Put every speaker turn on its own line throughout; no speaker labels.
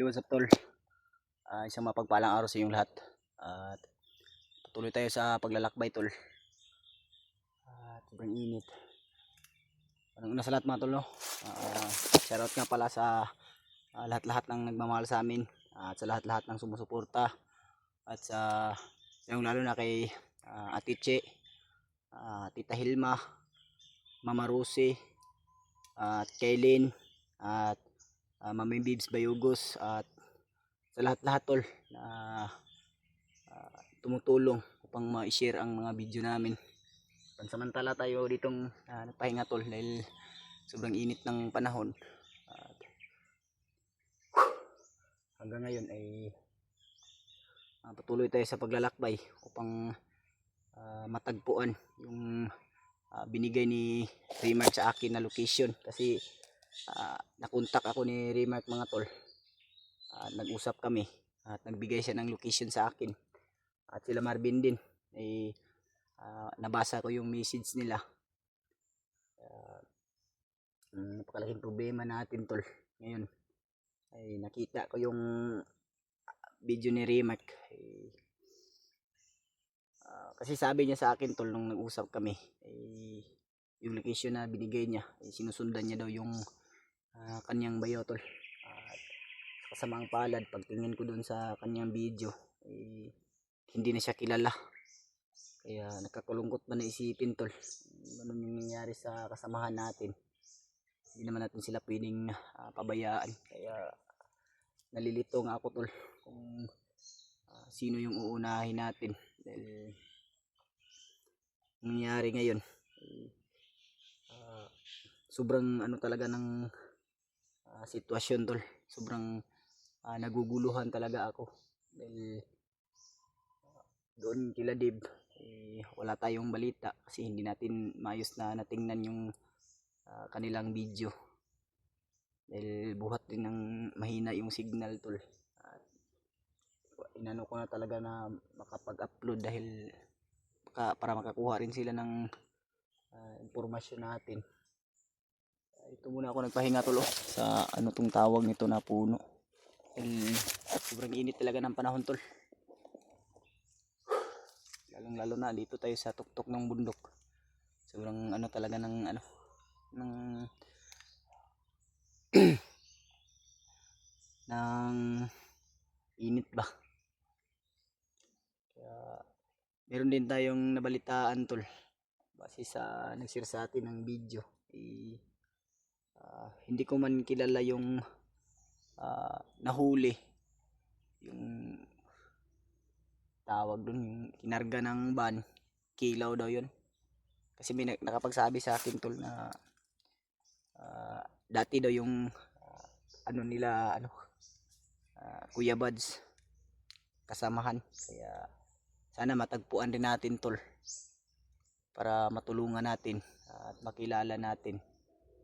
what's up tol? Isang mapagpalang araw sa inyong lahat. At patuloy tayo sa paglalakbay tol. Sobrang init. Una sa lahat mga tol, no? Shoutout nga pala sa lahat-lahat ng nagmamahal sa amin. At sa lahat-lahat ng sumusuporta. At sa yung lalo na kay Ate Che, Tita Hilma, Mama Rosie, at Kaylin, at Mami Bibs Bayugos, at sa lahat-lahat tol na tumutulong upang ma-share ang mga video namin. Pansamantala tayo ditong nagpahinga tol dahil sobrang init ng panahon. At hanggang ngayon ay patuloy tayo sa paglalakbay upang matagpuan yung binigay ni Remark sa akin na location. Kasi nakontak ako ni Remark mga tol. Nag-usap kami at nagbigay siya ng location sa akin. At sila Marvin din ay nabasa ko yung message nila. Napakalaking problema natin tol ngayon ay nakita ko yung video ni Remark. Kasi sabi niya sa akin tol nung nag-usap kami yung location na binigay niya sinusundan niya daw yung kanyang bayo tol. Kasamang palad pagtingin ko doon sa kanyang video hindi na siya kilala. Kaya nakakalungkot man na isipin tol ano yung nangyari sa kasamahan natin. Hindi naman natin sila pwedeng pabayaan. Kaya nalilito nga ako tol kung sino yung uunahin natin. Dahil nangyari ngayon sobrang ano talaga ng sitwasyon tol. Sobrang naguguluhan talaga ako. Dahil doon kila Dib wala tayong balita kasi hindi natin maayos na natingnan yung kanilang video dahil buhat din ng mahina yung signal tol. At inano ko na talaga na makapag-upload dahil para makakuha rin sila ng impormasyon natin. Ito muna ako nagpahinga tol sa ano tong tawag nito na puno dahil sobrang init talaga ng panahon tol. Lalo na dito tayo sa tuktok ng bundok. Sobrang ano talaga ng ano ng ng init ba. Kaya meron din tayong nabalitaan tol base sa nag-share sa atin ng video. Hindi ko man kilala yung nahuli yung tawag dun yung kinarga ng van. Kilaw daw yun. Kasi may nakapagsabi sa akin tol na dati daw yung ano nila Kuya Buds kasamahan. Kaya sana matagpuan din natin tol para matulungan natin at makilala natin.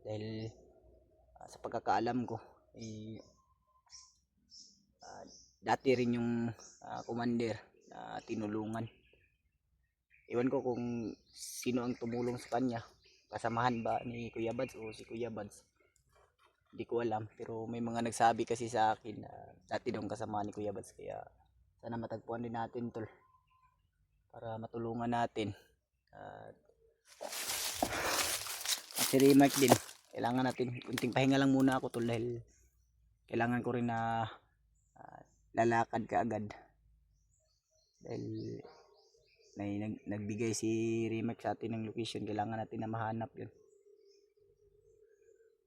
Dahil sa pagkakaalam ko dati rin yung commander na tinulungan. Iwan ko kung sino ang tumulong sa kanya. Kasamahan ba ni Kuya Buds o si Kuya Buds? Hindi ko alam. Pero may mga nagsabi kasi sa akin na dati daw kasama ni Kuya Buds. Kaya sana matagpuan din natin tol. Para matulungan natin. At si Remark din. Kailangan natin. Kunting pahinga lang muna ako tol. Dahil kailangan ko rin na lalakad ka agad. Dahil nagbigay si Remark sa atin ng location. Kailangan natin na mahanap yun.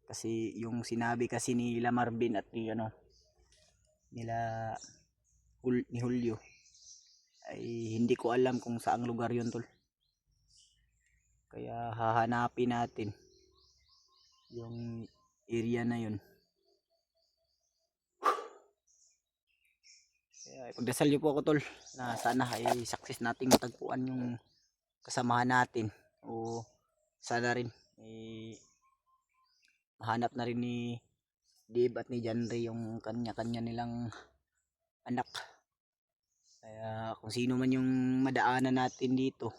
Kasi yung sinabi kasi nila Marvin at ni ni Julio ay hindi ko alam kung saang lugar yun tol. Kaya hahanapin natin yung area na yun. Kaya ipagdasal niyo po ako tol na sana ay success nating matagpuan yung kasamahan natin o sana rin mahanap na rin ni Dave at ni Janry yung kanya-kanya nilang anak. Kaya kung sino man yung madaanan natin dito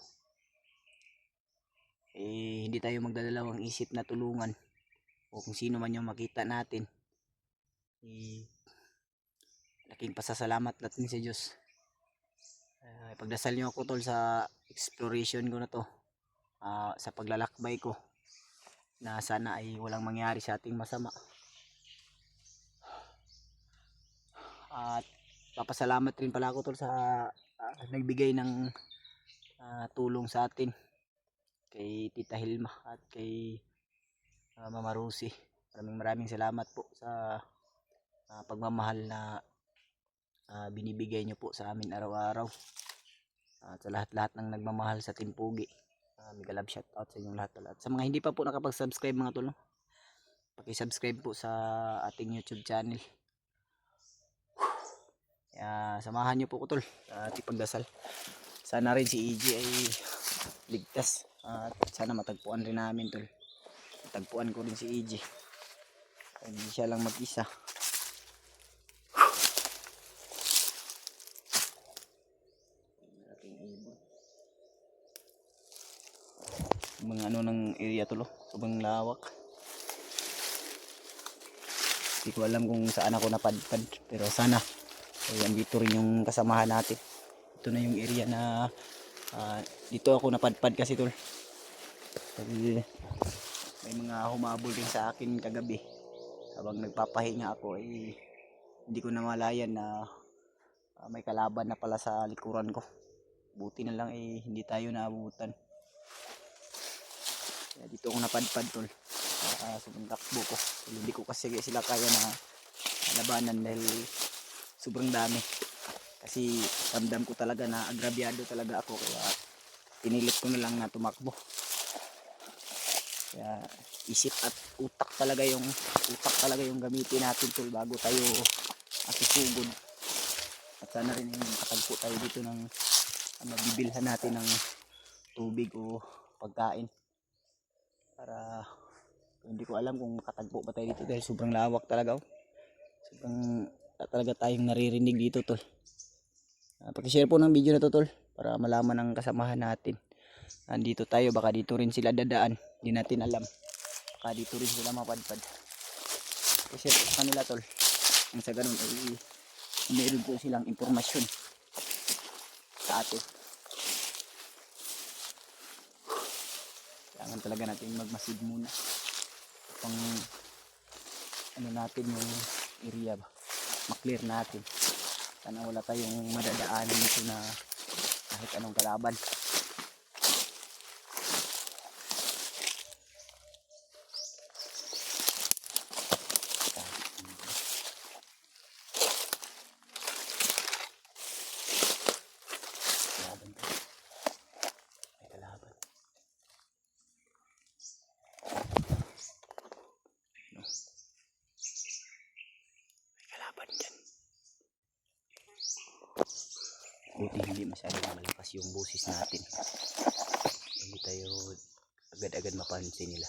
hindi tayo magdadalawang isip na tulungan. O kung sino man yung makita natin malaking pasasalamat natin sa Diyos. Ipagdasal niyo ako tol sa exploration ko na to, sa paglalakbay ko, na sana ay walang mangyari sa ating masama. At papasalamat rin pala ako tol sa nagbigay ng tulong sa atin, kay Tita Hilma at kay Mama Rosie. Maraming salamat po sa pagmamahal na binibigay nyo po sa amin araw-araw. At sa lahat-lahat ng nagmamahal sa Team Pugi, mega love shout out sa inyong lahat. At sa mga hindi pa po nakapag-subscribe mga tol, paki-subscribe po sa ating YouTube channel. Samahan nyo po ko tol sa ating pagdasal. Sana rin si EJ ay ligtas, at sana matagpuan rin namin tol. Matagpuan ko rin si EJ, hindi siya lang mag-isa. Mga ano ng area tol, sobrang lawak. Hindi ko alam kung saan ako napadpad, pero sana ay andito rin yung kasamahan natin. Ito na yung area na dito ako napadpad kasi tol. Kasi may mga humabol din sa akin kagabi habang nagpapahinga ako, hindi ko namalayan na may kalaban na pala sa likuran ko. Buti na lang hindi tayo naabutan. Dito ako napadpad tol, sobrang takbo ko. Hindi ko kasi sila kaya na labanan dahil sobrang dami. Kasi ramdam ko talaga na agrabyado talaga ako, kaya pinilit ko na lang na tumakbo. Kaya isip at utak talaga yung gamitin natin tol bago tayo susugod. At sana rin makatagpo tayo dito ng mabibilhan natin ng tubig o pagkain. Para hindi ko alam kung makatagpo pa tayo dito dahil sobrang lawak talaga. Sobrang talaga tayong naririnig dito tol. Paki-share po ng video na to tol para malaman ng kasamahan natin. Nandito tayo, baka dito rin sila dadaan, hindi natin alam. Baka dito rin sila mapadpad. Paki-share po sa kanila tol. Ang sa ganun ay meron po silang impormasyon sa atin. Kailangan talaga natin magmasid muna pang ano natin yung area ba, maklear natin. Sana wala tayong madadaanan dito na kahit anong kalaban. Buti hindi masyadong malakas yung boses natin, hindi tayo agad-agad mapansin nila.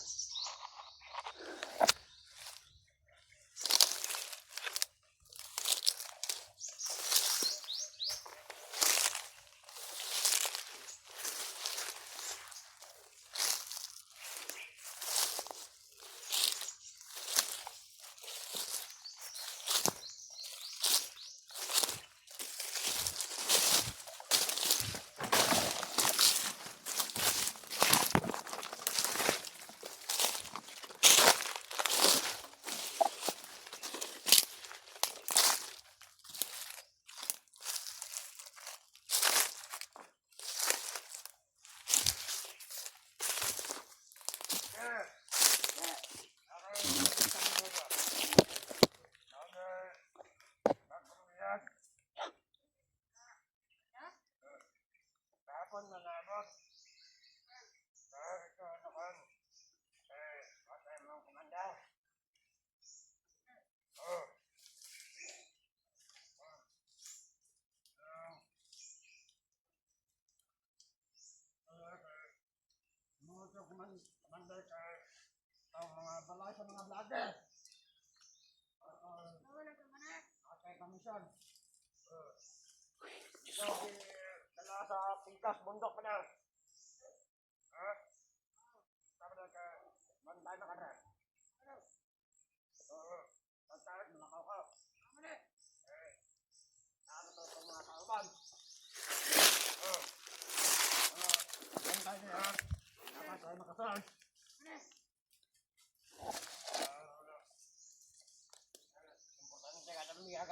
Commander kay mga balay sa mga vlogger. Kay kamisyon. So, dala sa pingkas bundok pa na. Ha? Tama na ka. Bantay na ka na. Oo. Bantay, malakaw ka. Tama na.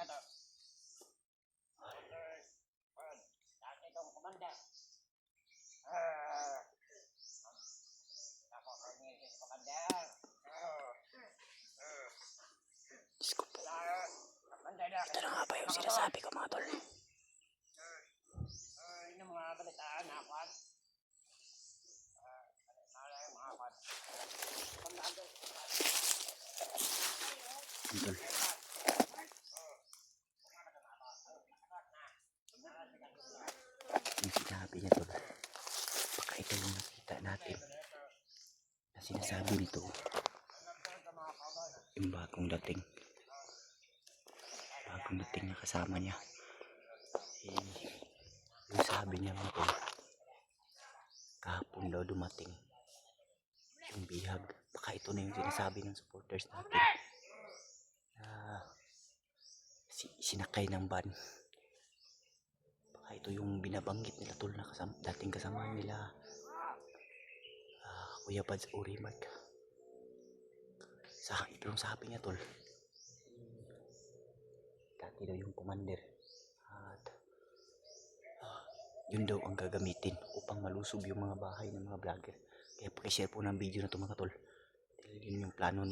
to. Okay. Dati itong komanda. Ako ko ni komanda.
Diyos ko po.
Komanda na.
Ito na nga ba yung sinasabi ko mga tol?
Yung mga balitaan na kwan. Mga kwan.
Tol. Yung sinabi niya tol. Baka ito yung nakita natin. Na sinasabi nito. Yung bagong dating. Bagong dating na kasama niya. Yung sabi niya mga tol. Kahapon daw dumating. Yung bihag. Baka ito na yung sinasabi ng supporters natin. Sinakay ng van. Baka ito yung binabanggit nila tol na dating kasama nila Kuya Pads Urimat. Ito yung sabi niya tol. Dati daw yung commander. At yun daw ang gagamitin upang malusob yung mga bahay ng mga vlogger. Kaya pakishare po ng video na ito mga tol. Dahil yun yung plano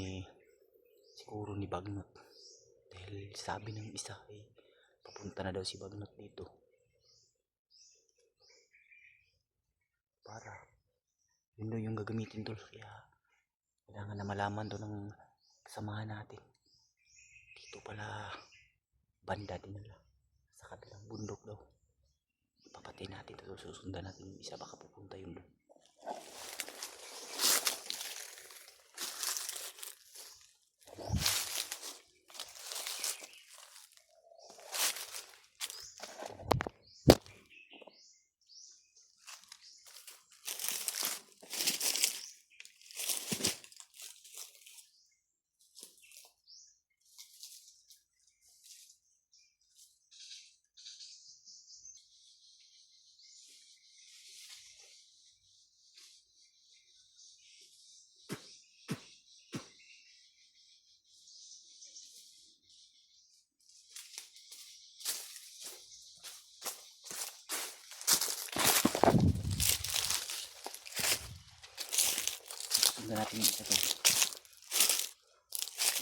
siguro ni Bagnot. Dahil sabi ng isa papunta na daw si Bagnot dito. Para yun daw yung gagamitin tol. Kaya kailangan na malaman to ng kasamahan natin. Dito pala banda dinala. Sa kabilang bundok daw. Papatay natin ito. Susundan natin yung isa. Baka pupunta yun doon. Sundan natin yung isa to.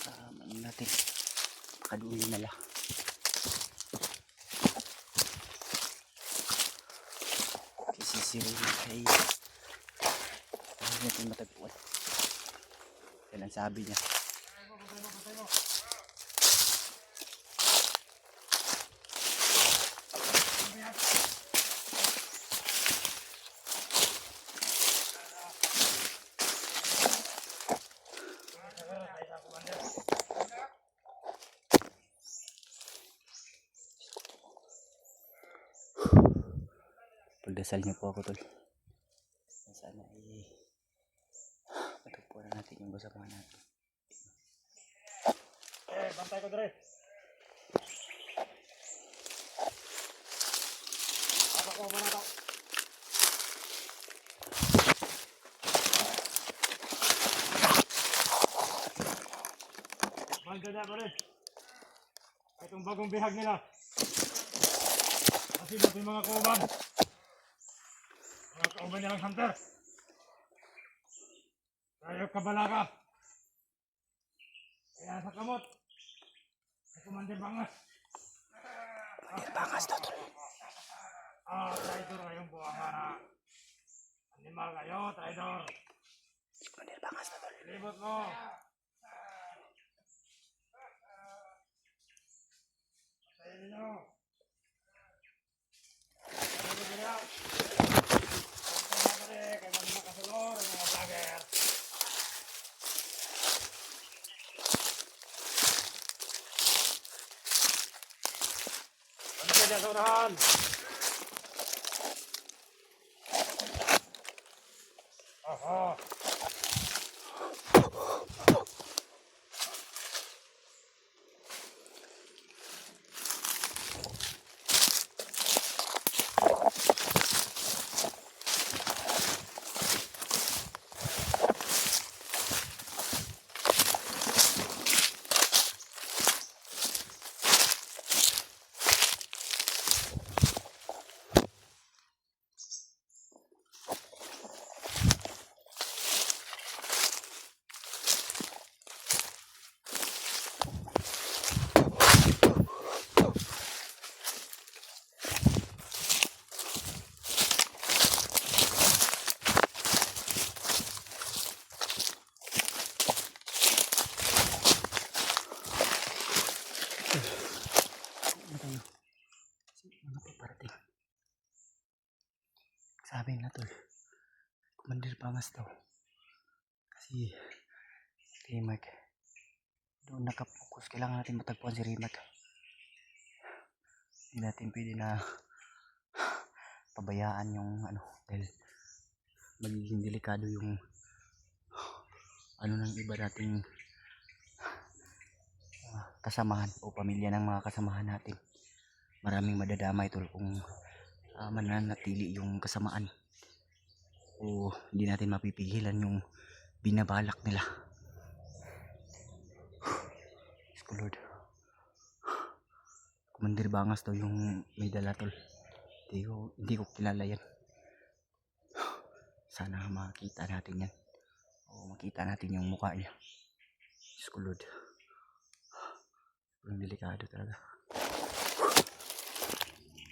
Ano natin? Makaduuli nala. Kasi si Rumi ay ayaw natin matagpuan. Yan ang sabi niya. Pagdasal niyo po ako tol. Sana matagpuan natin yung kasama natin.
Bantay ko dire. Ako ko muna to. Banda na ko rin. Itong bagong bihag nila. Kasi natin mga kauban. Mga kauban nilang hunter. Tayo kabalaka. Kaya sa kamot. Sa Commander Bangas.
Bangas daw tol.
Traidor kayong buwanga. Animal kayo, traidor.
Commander Bangas daw tol.
Libot mo. Patayin ninyo. Patayin ninyo nila. Patayin ninyo kay mga kasulor, mga vlogger. Ano ka dyan sa unahan? Aha.
Sabi na tol, Commander Pangas daw. Kasi Rimac, doon nakapokus. Kailangan natin matagpuan si Rimac. Hindi natin pwede na pabayaan yung ano, dahil magiging delikado yung ano ng iba nating kasamahan o pamilya ng mga kasamahan natin. Maraming madadamay tol kung mananatili yung kasamaan o hindi natin mapipigilan yung binabalak nila. Diyos ko Lord, Commander Bangas daw yung may dala tol. Hindi ko kilala yan. Sana makita natin yan o makita natin yung mukha niya. Diyos ko Lord, yung delikado talaga.